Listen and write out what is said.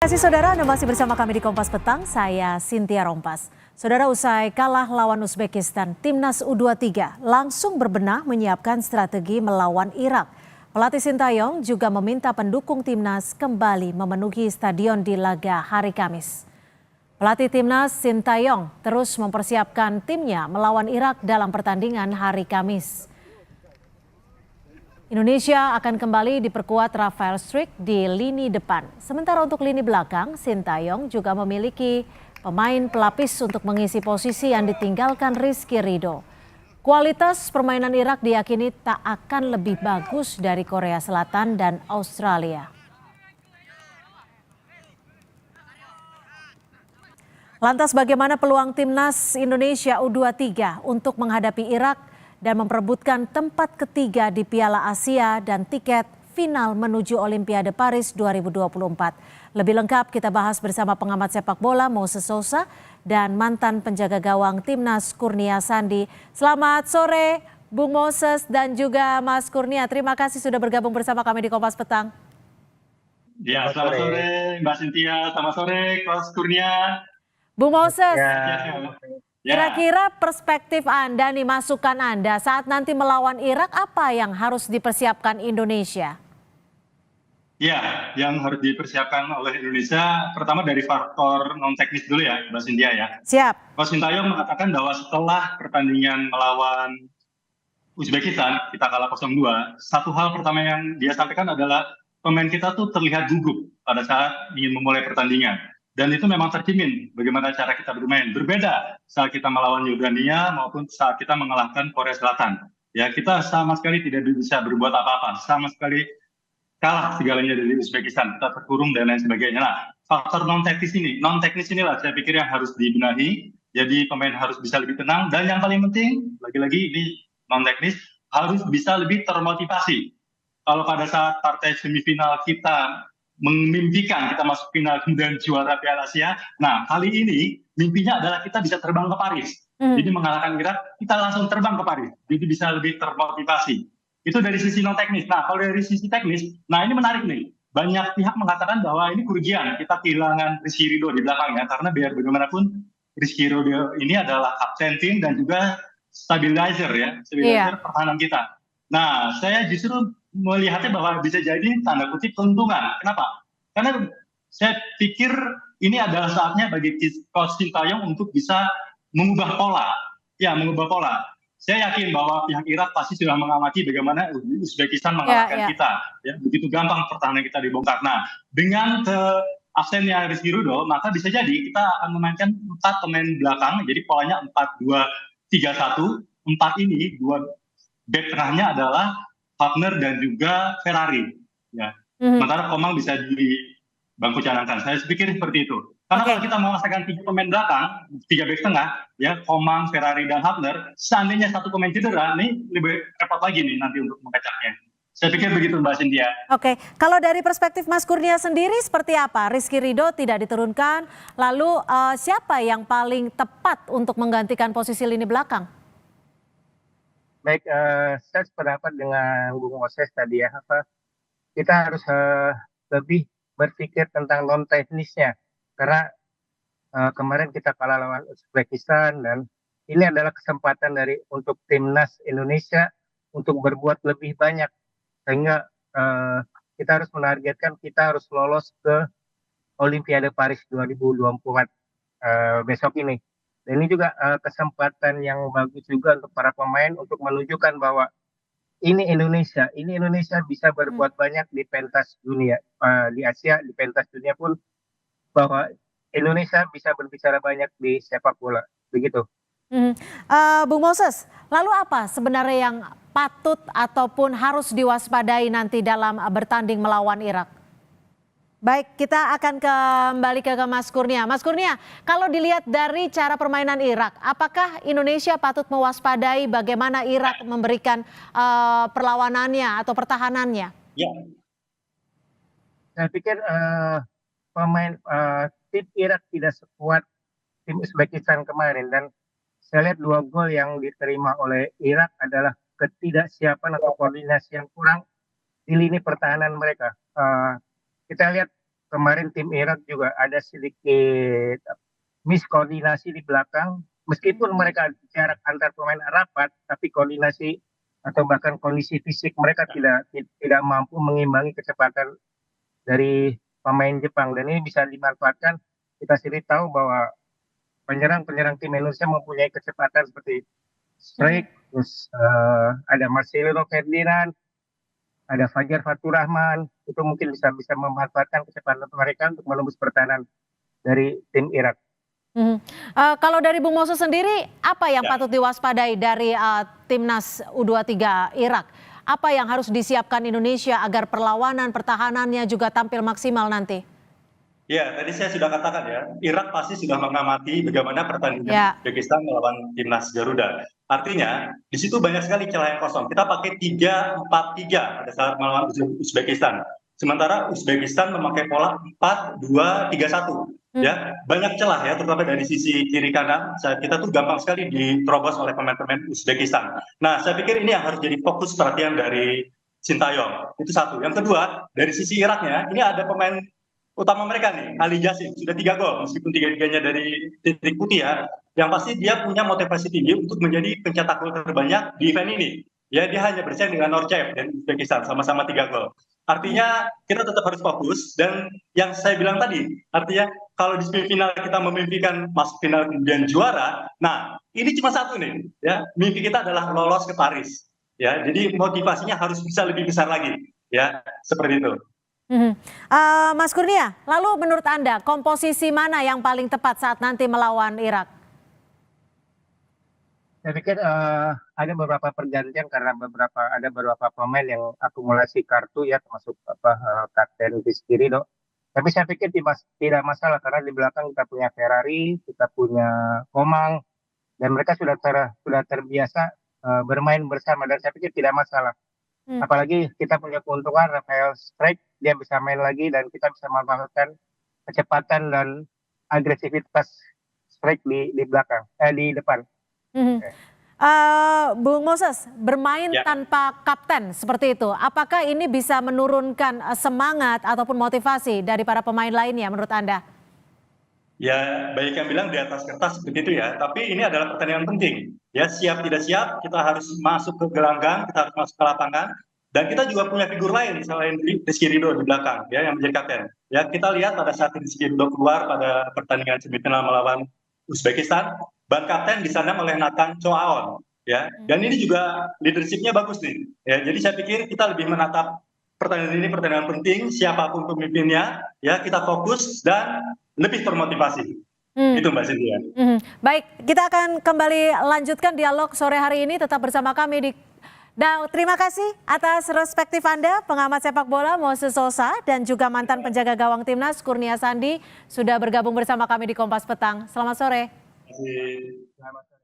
Kasih saudara, Anda masih bersama kami di Kompas Petang, saya Cynthia Rompas. Saudara, usai kalah lawan Uzbekistan, Timnas U23 langsung berbenah menyiapkan strategi melawan Irak. Pelatih Sintayong juga meminta pendukung Timnas kembali memenuhi stadion di laga hari Kamis. Pelatih Timnas Sintayong terus mempersiapkan timnya melawan Irak dalam pertandingan hari Kamis. Indonesia akan kembali diperkuat Rafael Struijk di lini depan. Sementara untuk lini belakang, Sintayong juga memiliki pemain pelapis untuk mengisi posisi yang ditinggalkan Rizky Ridho. Kualitas permainan Irak diyakini tak akan lebih bagus dari Korea Selatan dan Australia. Lantas bagaimana peluang Timnas Indonesia U23 untuk menghadapi Irak dan memperebutkan tempat ketiga di Piala Asia dan tiket final menuju Olimpiade Paris 2024. Lebih lengkap kita bahas bersama pengamat sepak bola Moses Sousa dan mantan penjaga gawang Timnas Kurnia Sandi. Selamat sore Bung Moses dan juga Mas Kurnia. Terima kasih sudah bergabung bersama kami di Kompas Petang. Ya, selamat sore Mbak Cynthia, selamat sore Mas Kurnia. Bung Moses, kira-kira perspektif Anda nih, masukan Anda saat nanti melawan Irak, apa yang harus dipersiapkan Indonesia? Ya, yang harus dipersiapkan oleh Indonesia pertama dari faktor non teknis dulu ya, Mbak Cynthia ya. Siap. Coach Sintayong mengatakan bahwa setelah pertandingan melawan Uzbekistan, kita kalah 0-2, satu hal pertama yang dia sampaikan adalah pemain kita tuh terlihat gugup pada saat ingin memulai pertandingan. Dan itu memang tercermin bagaimana cara kita bermain. Berbeda saat kita melawan Yordania maupun saat kita mengalahkan Korea Selatan. Ya, kita sama sekali tidak bisa berbuat apa-apa. Sama sekali kalah segalanya dari Uzbekistan. Kita terkurung dan lain sebagainya. Nah, faktor non teknis inilah saya pikir yang harus dibenahi. Jadi pemain harus bisa lebih tenang. Dan yang paling penting, lagi-lagi ini non teknis, harus bisa lebih termotivasi. Kalau pada saat partai semifinal kita memimpikan kita masuk final kemudian juara Piala Asia, nah kali ini mimpinya adalah kita bisa terbang ke Paris. Jadi mengalahkan Irak, kita langsung terbang ke Paris. Jadi bisa lebih termotivasi. Itu dari sisi non teknis. Nah kalau dari sisi teknis, nah ini menarik nih. Banyak pihak mengatakan bahwa ini kerugian, kita kehilangan Rizky Ridho di belakangnya, karena biar bagaimanapun Rizky Ridho ini adalah kapten tim dan juga stabilizer pertahanan kita. Nah, saya justru melihatnya bahwa bisa jadi tanda kutip keuntungan. Kenapa? Karena saya pikir ini adalah saatnya bagi Coach Sintayong untuk bisa mengubah pola. Ya, mengubah pola. Saya yakin bahwa pihak Irak pasti sudah mengamati bagaimana Uzbekistan mengalahkan kita. Ya, begitu gampang pertahanan kita dibongkar. Nah, dengan absennya Rizky Ridho, maka bisa jadi kita akan memainkan 4 pemain belakang. Jadi polanya 4-2-3-1. 4 ini, 2 back tengahnya adalah Wagner dan juga Ferrari. Ya. Sementara Komang bisa di bangku cadangan. Saya pikir seperti itu. Karena kalau kita memasangkan 3 pemain belakang, 3 back tengah, ya Komang, Ferrari, dan Wagner, seandainya 1 pemain cedera, ini lebih repot lagi nih nanti untuk mengecaknya. Saya pikir begitu Mbak Cynthia. Oke, kalau dari perspektif Mas Kurnia sendiri seperti apa? Rizky Ridho tidak diturunkan, lalu siapa yang paling tepat untuk menggantikan posisi lini belakang? Baik, saya sependapat dengan Bung Moses tadi ya, kita harus lebih berpikir tentang non teknisnya, karena kemarin kita kalah lawan Uzbekistan dan ini adalah kesempatan untuk timnas Indonesia untuk berbuat lebih banyak, sehingga kita harus menargetkan kita harus lolos ke Olimpiade Paris 2024 besok ini. Dan ini juga kesempatan yang bagus juga untuk para pemain untuk menunjukkan bahwa ini Indonesia bisa berbuat banyak di pentas dunia, di Asia, di pentas dunia pun, bahwa Indonesia bisa berbicara banyak di sepak bola, begitu. Bung Moses, lalu apa sebenarnya yang patut ataupun harus diwaspadai nanti dalam bertanding melawan Irak? Baik, kita akan kembali ke Mas Kurnia. Mas Kurnia, kalau dilihat dari cara permainan Irak, apakah Indonesia patut mewaspadai bagaimana Irak memberikan perlawanannya atau pertahanannya? Ya, saya pikir tim Irak tidak sekuat tim Uzbekistan kemarin, dan saya lihat 2 gol yang diterima oleh Irak adalah ketidaksiapan atau koordinasi yang kurang di lini pertahanan mereka. Kita lihat kemarin tim Irak juga ada sedikit miskoordinasi di belakang. Meskipun mereka jarak antar pemain rapat, tapi koordinasi atau bahkan kondisi fisik mereka tidak mampu mengimbangi kecepatan dari pemain Jepang. Dan ini bisa dimanfaatkan. Kita sendiri tahu bahwa penyerang-penyerang tim Indonesia mempunyai kecepatan seperti Strike, terus ada Marcelino Ferdinand, ada Fajar Fatur Rahman, itu mungkin bisa memanfaatkan kecepatan mereka untuk menembus pertahanan dari tim Irak. Kalau dari Bung Moses sendiri, apa yang patut diwaspadai dari timnas U23 Irak? Apa yang harus disiapkan Indonesia agar perlawanan pertahanannya juga tampil maksimal nanti? Ya, tadi saya sudah katakan ya, Irak pasti sudah mengamati bagaimana pertandingan Uzbekistan melawan timnas Garuda. Artinya, di situ banyak sekali celah yang kosong. Kita pakai 3-4-3 pada saat melawan Uzbekistan. Sementara Uzbekistan memakai pola 4-2-3-1. Ya, banyak celah ya, terutama dari sisi kiri kanan. Kita tuh gampang sekali diterobos oleh pemain-pemain Uzbekistan. Nah, saya pikir ini yang harus jadi fokus perhatian dari Sintayong. Itu satu. Yang kedua, dari sisi Iraknya, ini ada pemain utama mereka nih, Ali Jassim, sudah 3 gol, meskipun 3-3-nya dari titik putih ya. Yang pasti dia punya motivasi tinggi untuk menjadi pencetak gol terbanyak di event ini. Ya, dia hanya bersaing dengan Norcev dan Uzbekistan, sama-sama 3 gol. Artinya kita tetap harus fokus, dan yang saya bilang tadi, artinya kalau di semifinal kita memimpikan masuk final kemudian juara, nah ini cuma satu nih, ya, mimpi kita adalah lolos ke Paris. Ya, jadi motivasinya harus bisa lebih besar lagi, ya, seperti itu. Mas Kurnia, lalu menurut Anda komposisi mana yang paling tepat saat nanti melawan Irak? Saya pikir ada beberapa pergantian karena ada beberapa pemain yang akumulasi kartu ya, termasuk kapten Rizky Ridho. Tapi saya pikir tidak masalah karena di belakang kita punya Ferrari, kita punya Komang, dan mereka sudah terbiasa bermain bersama, dan saya pikir tidak masalah. Apalagi kita punya keuntungan Rafael Strike, dia bisa main lagi dan kita bisa memanfaatkan kecepatan dan agresivitas Strike di belakang, di depan. Bung Moses, bermain tanpa kapten seperti itu, apakah ini bisa menurunkan semangat ataupun motivasi dari para pemain lainnya menurut Anda? Ya, banyak yang bilang di atas kertas seperti itu ya, tapi ini adalah pertandingan penting. Ya, siap tidak siap, kita harus masuk ke gelanggang, kita harus masuk ke lapangan, dan kita juga punya figur lain selain Rizky Ridho di belakang, ya, yang menjadi kapten. Ya, kita lihat pada saat Rizky Ridho keluar pada pertandingan semifinal melawan Uzbekistan, ban kapten disandang oleh Nathan Choaon, ya, dan ini juga leadershipnya bagus nih. Ya, jadi saya pikir kita lebih menatap pertandingan ini pertandingan penting, siapapun pemimpinnya, ya, kita fokus dan lebih termotivasi. Itu Mbak Cynthia. Baik, kita akan kembali lanjutkan dialog sore hari ini, tetap bersama kami di. Dan terima kasih atas perspektif Anda, pengamat sepak bola Moses Sosa dan juga mantan penjaga gawang timnas Kurnia Sandi sudah bergabung bersama kami di Kompas Petang. Selamat sore. Terima kasih.